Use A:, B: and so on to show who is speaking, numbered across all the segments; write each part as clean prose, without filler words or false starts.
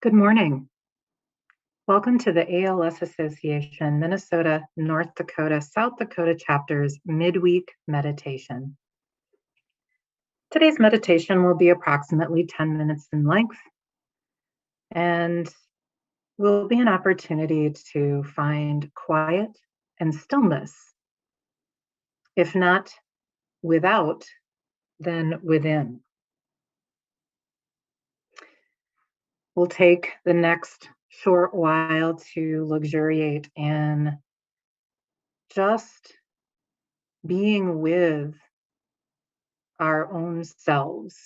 A: Good morning. Welcome to the ALS Association, Minnesota, North Dakota, South Dakota chapter's midweek meditation. Today's meditation will be approximately 10 minutes in length and will be an opportunity to find quiet and stillness. If not without, then within. We'll take the next short while to luxuriate in just being with our own selves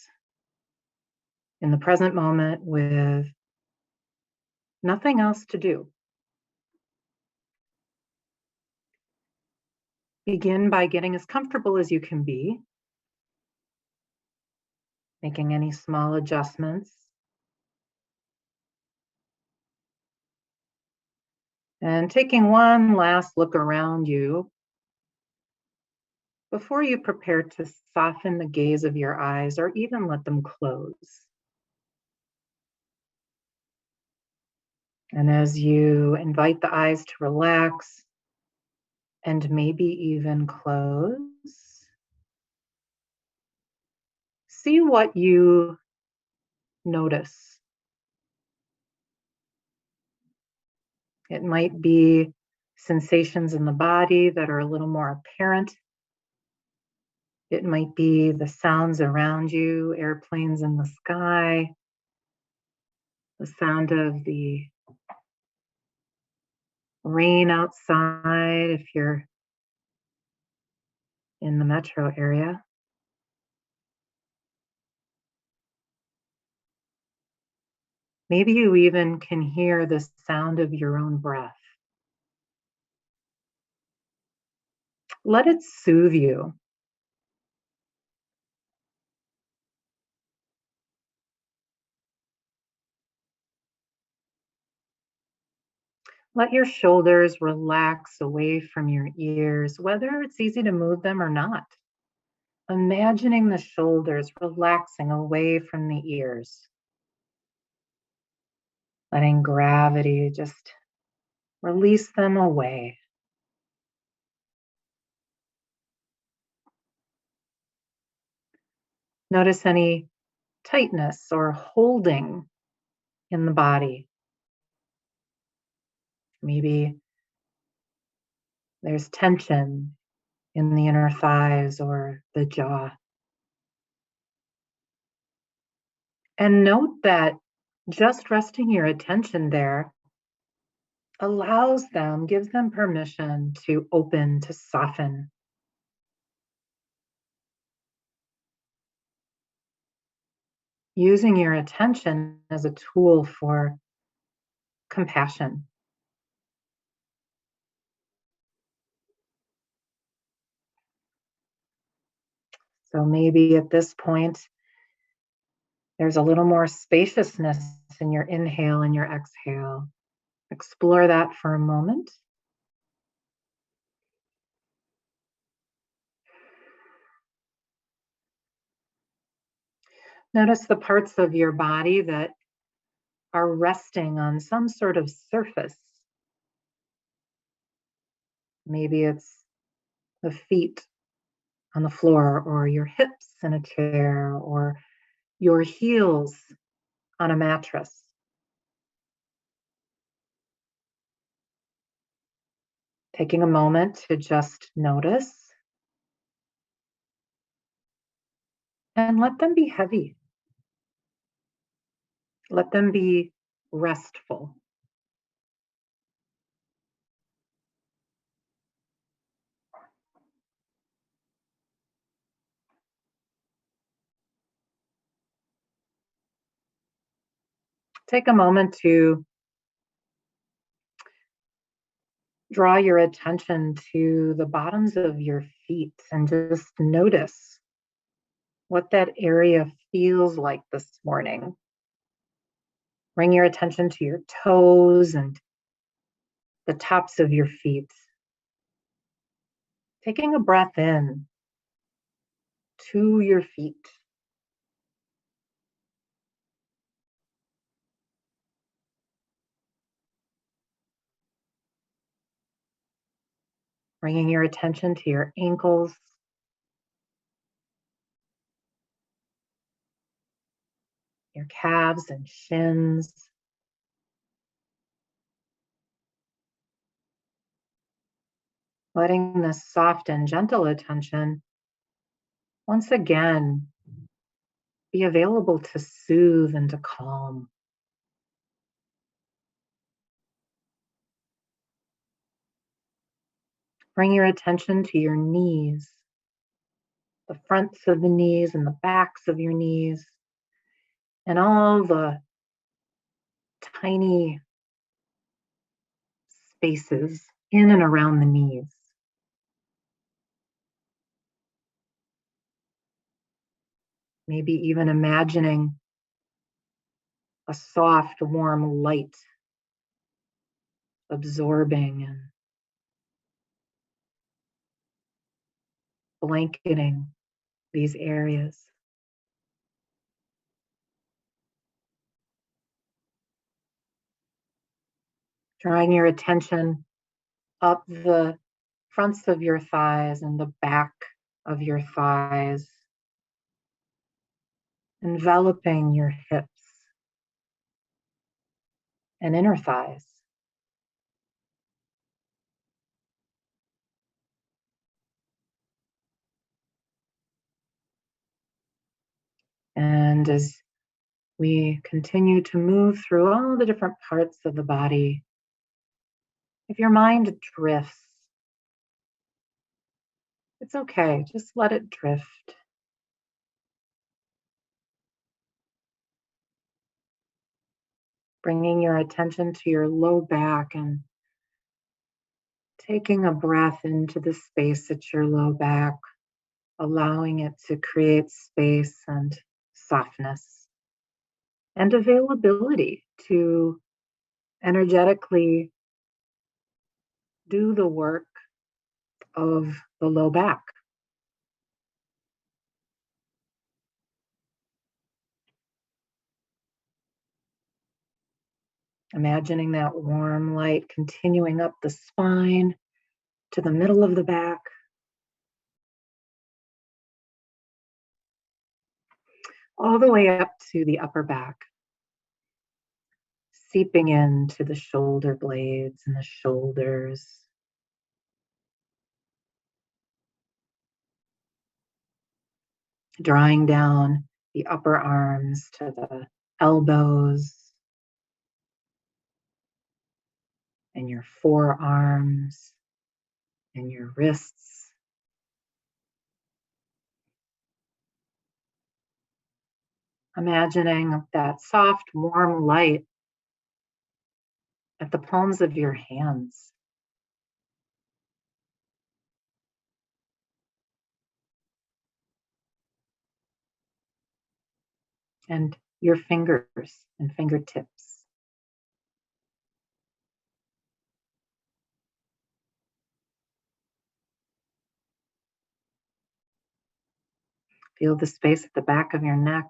A: in the present moment with nothing else to do. Begin by getting as comfortable as you can be, making any small adjustments, and taking one last look around you before you prepare to soften the gaze of your eyes or even let them close. And as you invite the eyes to relax and maybe even close, see what you notice. It might be sensations in the body that are a little more apparent. It might be the sounds around you, airplanes in the sky, the sound of the rain outside if you're in the metro area. Maybe you even can hear the sound of your own breath. Let it soothe you. Let your shoulders relax away from your ears, whether it's easy to move them or not. Imagining the shoulders relaxing away from the ears. Letting gravity just release them away. Notice any tightness or holding in the body. Maybe there's tension in the inner thighs or the jaw. And note that just resting your attention there gives them permission to open, to soften. Using your attention as a tool for compassion. So maybe at this point, there's a little more spaciousness in your inhale and your exhale. Explore that for a moment. Notice the parts of your body that are resting on some sort of surface. Maybe it's the feet on the floor, or your hips in a chair, or your heels on a mattress. Taking a moment to just notice and let them be heavy. Let them be restful. Take a moment to draw your attention to the bottoms of your feet and just notice what that area feels like this morning. Bring your attention to your toes and the tops of your feet. Taking a breath in to your feet. Bringing your attention to your ankles, your calves and shins. Letting this soft and gentle attention once again be available to soothe and to calm. Bring your attention to your knees, the fronts of the knees and the backs of your knees, and all the tiny spaces in and around the knees. Maybe even imagining a soft, warm light absorbing and blanketing these areas. Drawing your attention up the fronts of your thighs and the back of your thighs, enveloping your hips and inner thighs. And as we continue to move through all the different parts of the body, if your mind drifts, it's okay, just let it drift. Bringing your attention to your low back and taking a breath into the space at your low back, allowing it to create space and softness and availability to energetically do the work of the low back. Imagining that warm light continuing up the spine to the middle of the back, all the way up to the upper back, seeping into the shoulder blades and the shoulders, drawing down the upper arms to the elbows and your forearms and your wrists. Imagining that soft, warm light at the palms of your hands. And your fingers and fingertips. Feel the space at the back of your neck.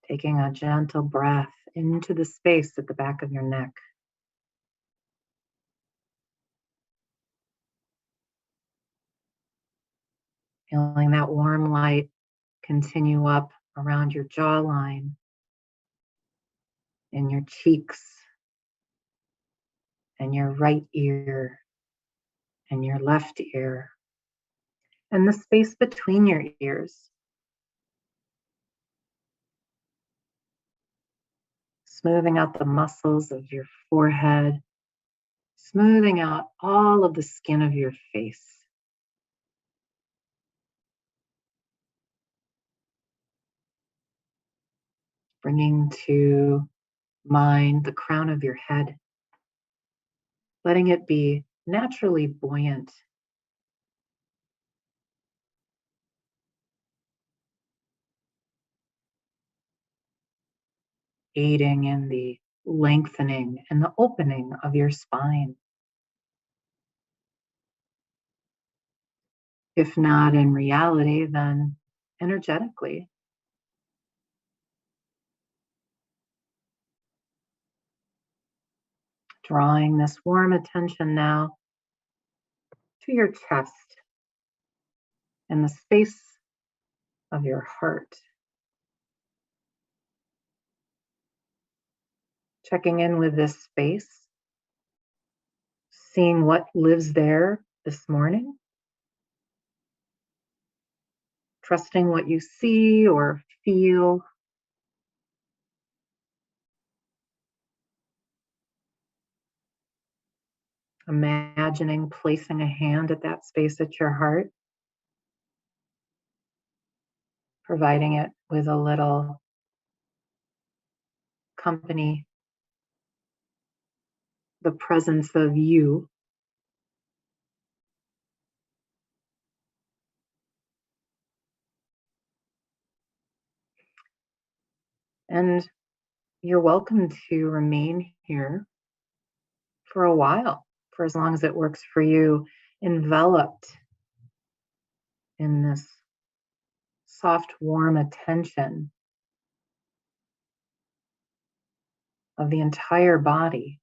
A: Taking a gentle breath into the space at the back of your neck. Feeling that warm light continue up around your jawline, in your cheeks, and your right ear, and your left ear, and the space between your ears. Smoothing out the muscles of your forehead, smoothing out all of the skin of your face. Bringing to mind the crown of your head, letting it be naturally buoyant, aiding in the lengthening and the opening of your spine. If not in reality, then energetically. Drawing this warm attention now to your chest and the space of your heart. Checking in with this space, seeing what lives there this morning, trusting what you see or feel. Imagining placing a hand at that space at your heart, providing it with a little company, the presence of you. And you're welcome to remain here for a while, for as long as it works for you, enveloped in this soft, warm attention of the entire body.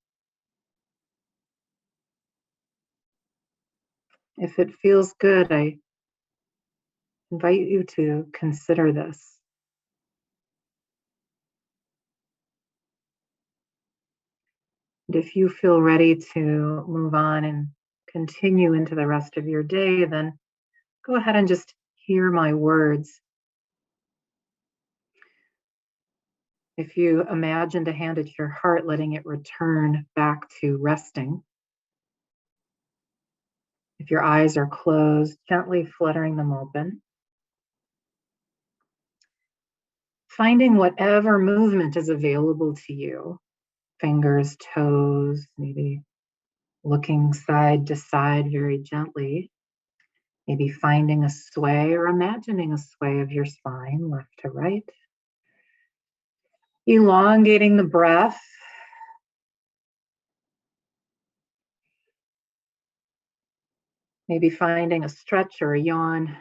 A: If it feels good, I invite you to consider this. And if you feel ready to move on and continue into the rest of your day, then go ahead and just hear my words. If you imagined a hand at your heart, letting it return back to resting. If your eyes are closed, gently fluttering them open. Finding whatever movement is available to you. Fingers, toes, maybe looking side to side very gently. Maybe finding a sway or imagining a sway of your spine, left to right. Elongating the breath. Maybe finding a stretch or a yawn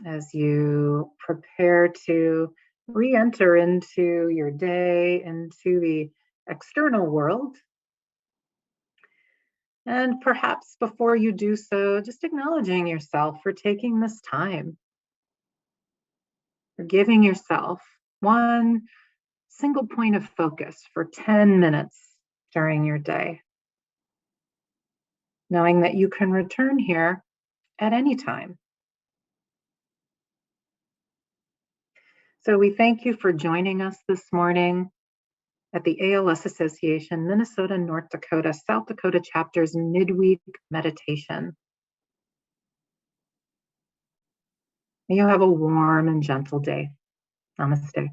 A: as you prepare to re-enter into your day, into the external world. And perhaps before you do so, just acknowledging yourself for taking this time, for giving yourself one single point of focus for 10 minutes during your day, knowing that you can return here at any time. So we thank you for joining us this morning at the ALS Association, Minnesota, North Dakota, South Dakota chapter's midweek meditation. May you have a warm and gentle day. Namaste.